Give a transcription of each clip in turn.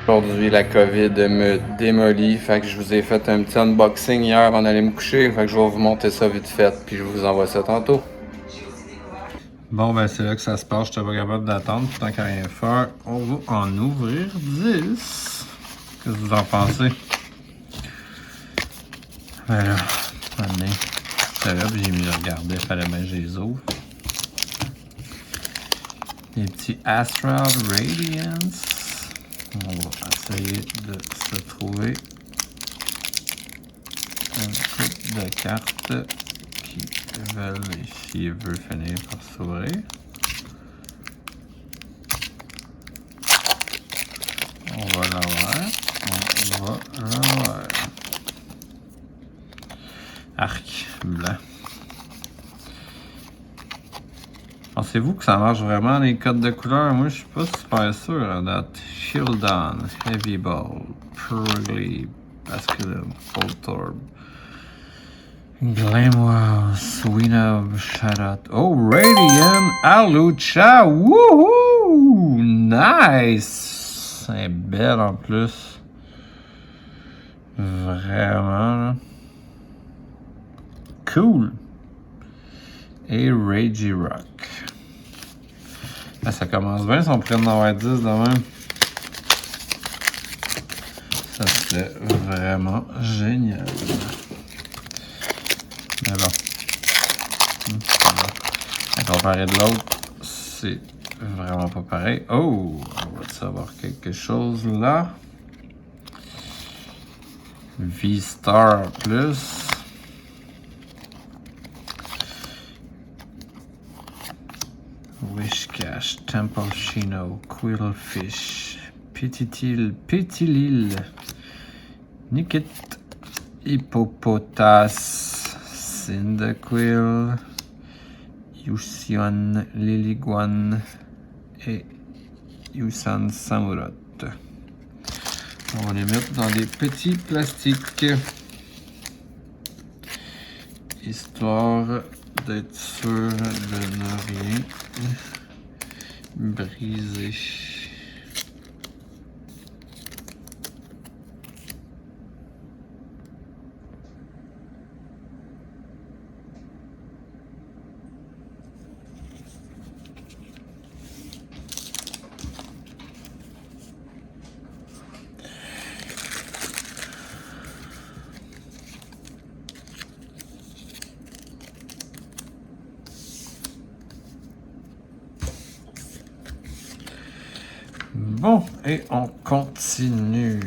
Aujourd'hui, la COVID me démolit, fait que je vous ai fait un petit unboxing hier avant d'aller me coucher, fait que je vais vous monter ça vite fait, puis je vous envoie ça tantôt. Bon, ben c'est là que ça se passe, je suis pas capable d'attendre, tant qu'à rien faire, on va en ouvrir 10. Qu'est-ce que vous en pensez? Ben là, maintenant, c'est là, puis j'ai mis le regarder, fallait bien que je les ouvre. Les petits Astral Radiance. On va essayer de se trouver une couple de cartes qui veulent ici veut finir par s'ouvrir. On va l'avoir. On va l'avoir. Arc blanc. Pensez-vous que ça marche vraiment les codes de couleur? Moi je suis pas super sûr à date. Shieldon, Heavy Ball, Purgly, Basculum, Voltorb, Glamour, Swinub, Shadow. Oh, Radiant, Alucha, wouhou! Nice! C'est belle en plus. Vraiment, là. Cool! Et Regirock. Ah, ça commence bien si on pourrait en avoir 10 de même. Ça serait vraiment génial. Mais bon. À comparer de l'autre, c'est vraiment pas pareil. Oh! On va savoir quelque chose là. V-Star Plus. Wishcash, Temple Chino, Quillfish, Pétilil, Nickit, Hippopotas, Cyndaquil, Yusion, Liliguan et Yusan Samurot. On va les mettre dans des petits plastiques, histoire d'être sûr de ne rien briser. Bon, et on continue.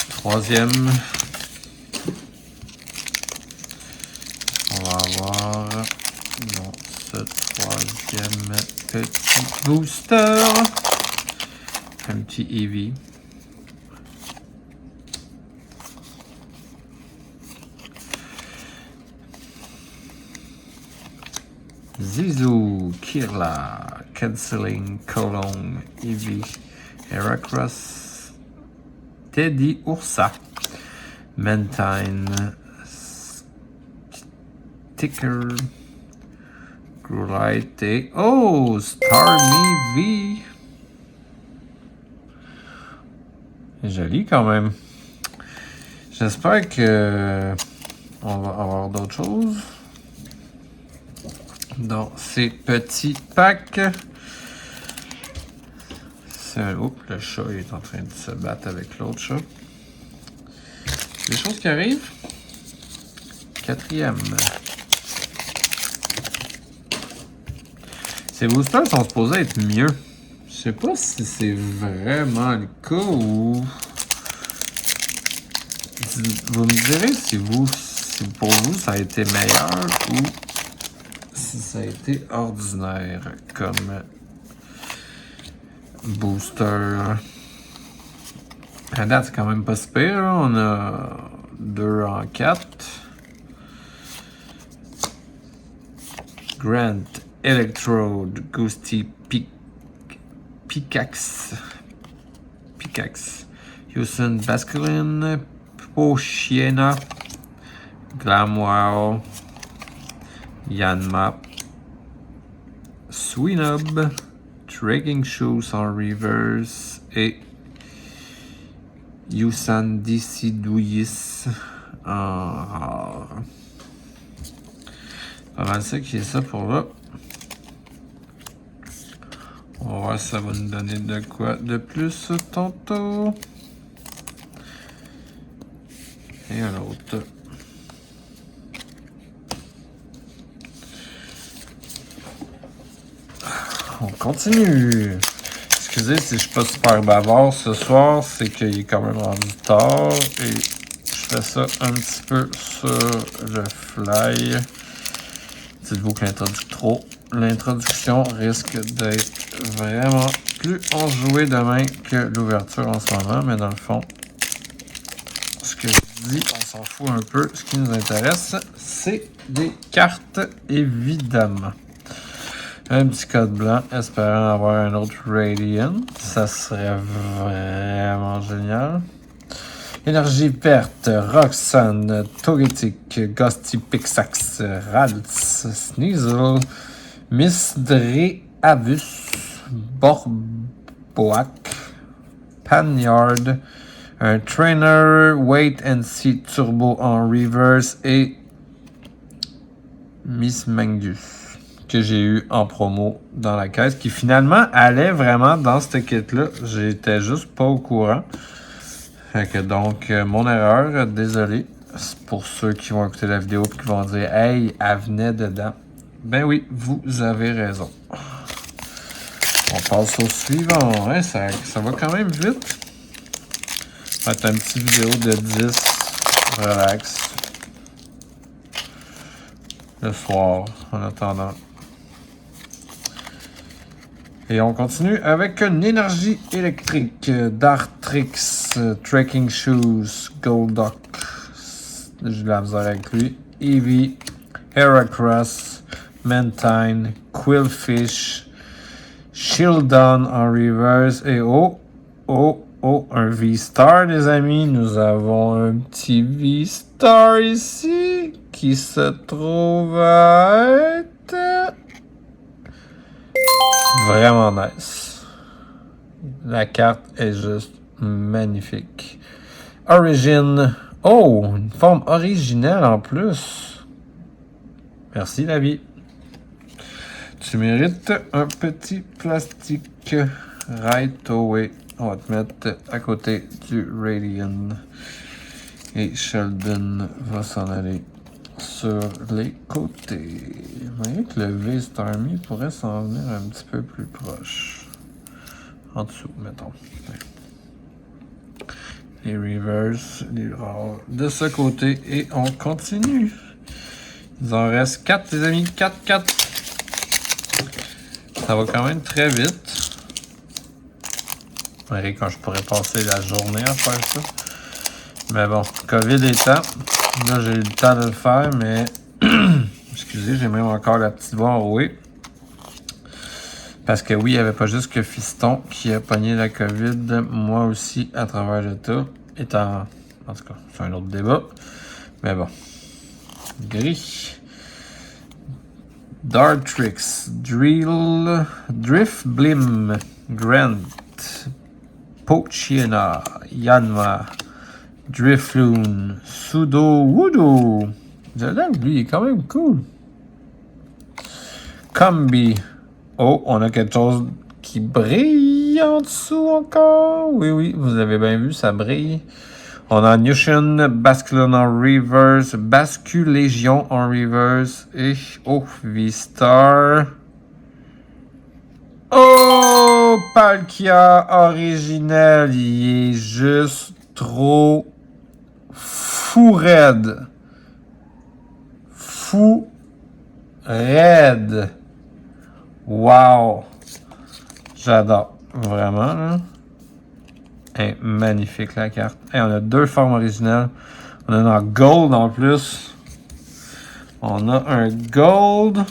Troisième. On va avoir dans ce troisième petit booster un petit Eevee. Zizu, Kirla, Canceling, Colong, Eevee, Heracross, Teddy, Ursa, Mantine, Sticker, Growlite et oh, Starmie V. Joli quand même. J'espère que on va avoir d'autres choses dans ces petits packs. Oh, le chat est en train de se battre avec l'autre chat. Des choses qui arrivent. Quatrième. Ces boosters sont supposés être mieux. Je sais pas si c'est vraiment le cas ou... Vous me direz si pour vous ça a été meilleur ou si ça a été ordinaire comme booster. À date, c'est quand même pas si pire. On a 2 en 4. Grant, Electrode, Ghosty, Pickaxe, Houston, Basculin, Pochiena, Glamour, Yanma, Swinob, Trekking Shoes en reverse et Yusan Disidouis en rare. Pas mal ça qui est ça pour là. On va voir si ça va nous donner de quoi de plus tantôt. Et un autre. On continue. Excusez si je suis pas super bavard ce soir, c'est qu'il est quand même rendu tard et je fais ça un petit peu sur le fly. Dites-vous que l'introduction risque d'être vraiment plus enjouée demain que l'ouverture en ce moment, mais dans le fond, ce que je dis, on s'en fout un peu. Ce qui nous intéresse, c'est des cartes, évidemment. Un petit code blanc, espérant avoir un autre Radiant. Ça serait vraiment génial. Énergie verte, Roxanne, Togetic, Ghosty Pixax, Ralts, Sneasel, Misdreavus, Borboak, Panyard, un Trainer, Wait and See Turbo en reverse et Miss Mangus que j'ai eu en promo dans la caisse qui finalement allait vraiment dans cette kit-là. J'étais juste pas au courant. Fait que donc, mon erreur, désolé. C'est pour ceux qui vont écouter la vidéo et qui vont dire « Hey, elle venait dedans ». Ben oui, vous avez raison. On passe au suivant. Ouais, ça va quand même vite. Ça va être une petite vidéo de 10. Relax. Le soir, en attendant. Et on continue avec une énergie électrique. Dartrix, Trekking Shoes, Golduck. J'ai de la misère avec lui. Eevee, Heracross, Mantine, Quillfish, Shieldon en reverse. Et un V-Star, les amis. Nous avons un petit V-Star ici qui se trouve à être vraiment nice. La carte est juste magnifique. Origin. Oh, une forme originale en plus. Merci la vie. Tu mérites un petit plastique right away. On va te mettre à côté du Radiant. Et Sheldon va s'en aller sur les côtés. Vous voyez que le V-Starmie pourrait s'en venir un petit peu plus proche. En dessous, mettons. Les reverse, les rares de ce côté. Et on continue. Il en reste 4, les amis. 4. Ça va quand même très vite. Vous verrez quand je pourrais passer la journée à faire ça. Mais bon, COVID étant, là j'ai eu le temps de le faire, mais excusez, j'ai même encore la petite voix enrouée. Parce que oui, il n'y avait pas juste que Fiston qui a pogné la COVID, moi aussi à travers le tout. En tout cas, c'est un autre débat. Mais bon. Gris. Dartrix, Drift Blim, Grant, Pochiena, Yanma, Drifloon, Sudo Wudo. Lui, il est quand même cool. Combi. Oh, on a quelque chose qui brille en dessous encore. Oui, vous avez bien vu, ça brille. On a Nushin, Basculon en reverse, Basculégion en reverse et V-Star. Oh, Palkia originel, il est juste trop fou raide. Fou raide. Wow. J'adore. Vraiment, là. Hey, magnifique la carte. Hey, on a 2 formes originales. On a un gold en plus. On a un gold.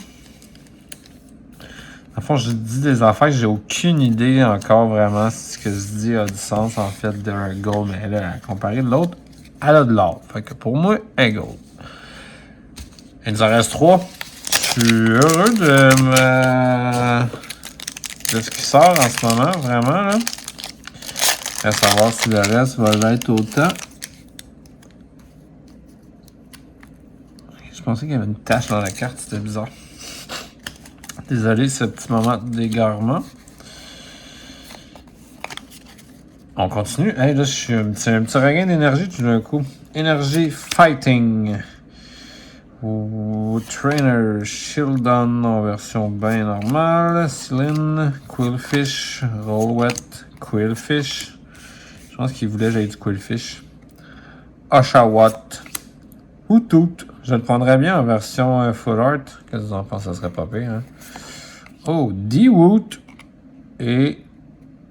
En fond, je dis des affaires que j'ai aucune idée encore vraiment si ce que je dis a du sens en fait d'un gold. Mais là, comparé de l'autre, elle a de l'or. Fait que pour moi, un gold. Il nous en reste 3. suis heureux de ce qui sort en ce moment, vraiment, là. À savoir si le reste va l'être autant. Je pensais qu'il y avait une tache dans la carte, c'était bizarre. Désolé ce petit moment d'égarement. On continue. Hey, là, c'est un petit regain d'énergie tout d'un coup. Énergie Fighting. Trainer Shieldon en version bien normale. Cylin, Quillfish, Rollwet, Quillfish. Je pense qu'il voulait que j'aille du Quillfish. Oshawott. Hootoot. Je le prendrais bien en version Full Art. Qu'est-ce que vous en pensez? Ça serait pas pire, hein? Oh, D-Woot. Et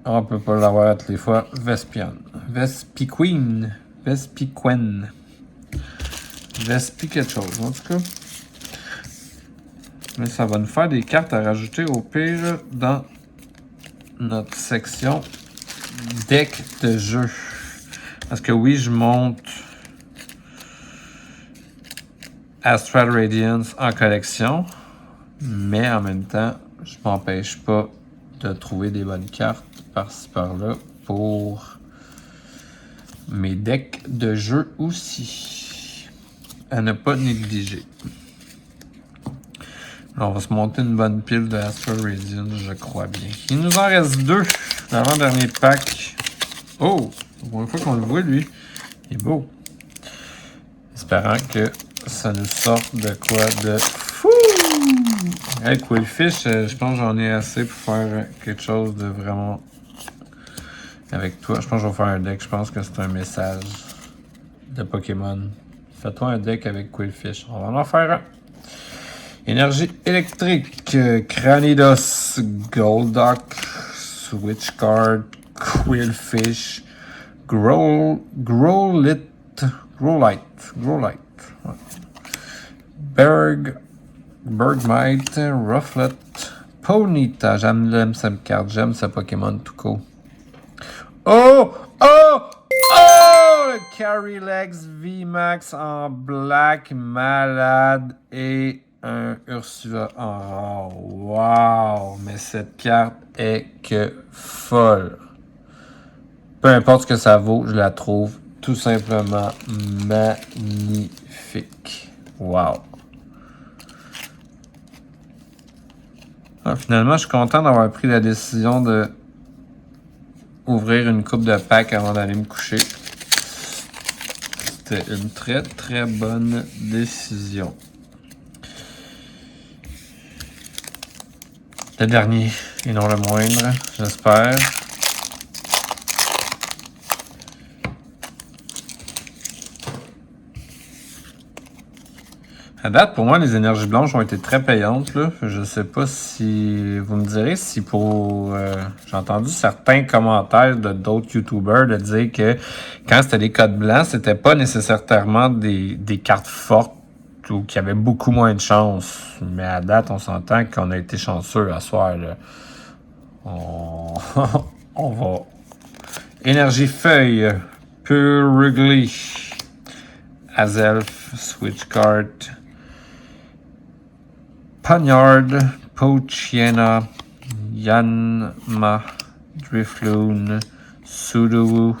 on peut pas l'avoir à toutes les fois. Vespian. Vespiquen. Vespiquen. Vespi quelque chose, en tout cas. Mais ça va nous faire des cartes à rajouter au pire dans notre section deck de jeu. Parce que oui, je monte Astral Radiance en collection. Mais en même temps, je m'empêche pas de trouver des bonnes cartes par-ci par-là pour mes decks de jeu aussi. À ne pas négliger. Alors, on va se monter une bonne pile de Astral Radiance, je crois bien. Il nous en reste 2. L'avant-dernier pack. Oh! C'est la première fois qu'on le voit, lui. Il est beau. Espérant que ça nous sorte de quoi de fou! Hey, Quillfish, je pense que j'en ai assez pour faire quelque chose de vraiment avec toi. Je pense que je vais faire un deck. Je pense que c'est un message de Pokémon. Fais-toi un deck avec Quillfish. On va en faire un. Énergie électrique. Cranidos, Golduck, Switchcard, Quillfish, Growlite. Ouais. Bergmite, Rufflet, Ponyta. J'aime cette carte. J'aime ce Pokémon tout court. Oh! Le Carylex VMAX en black, malade et un Ursula en rare. Wow! Mais cette carte est que folle. Peu importe ce que ça vaut, je la trouve tout simplement magnifique. Wow! Finalement, je suis content d'avoir pris la décision de ouvrir une coupe de packs avant d'aller me coucher. C'était une très très bonne décision. Le dernier, et non le moindre, j'espère. À date, pour moi, les énergies blanches ont été très payantes. Là. Je sais pas si vous me direz si pour... j'ai entendu certains commentaires de d'autres YouTubers de dire que quand c'était des codes blancs, c'était pas nécessairement des cartes fortes ou qui avaient beaucoup moins de chance. Mais à date, on s'entend qu'on a été chanceux à soir. Là. On va... Énergie feuille. Pure Wrigley. Azelf. Switchcard. Panyard, Pochiena, Yanma, Drifloon, Sudowoo,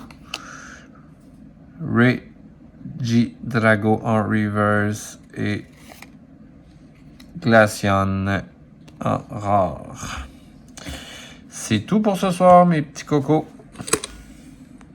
Regidrago en reverse et Glaceon en rare. C'est tout pour ce soir, mes petits cocos.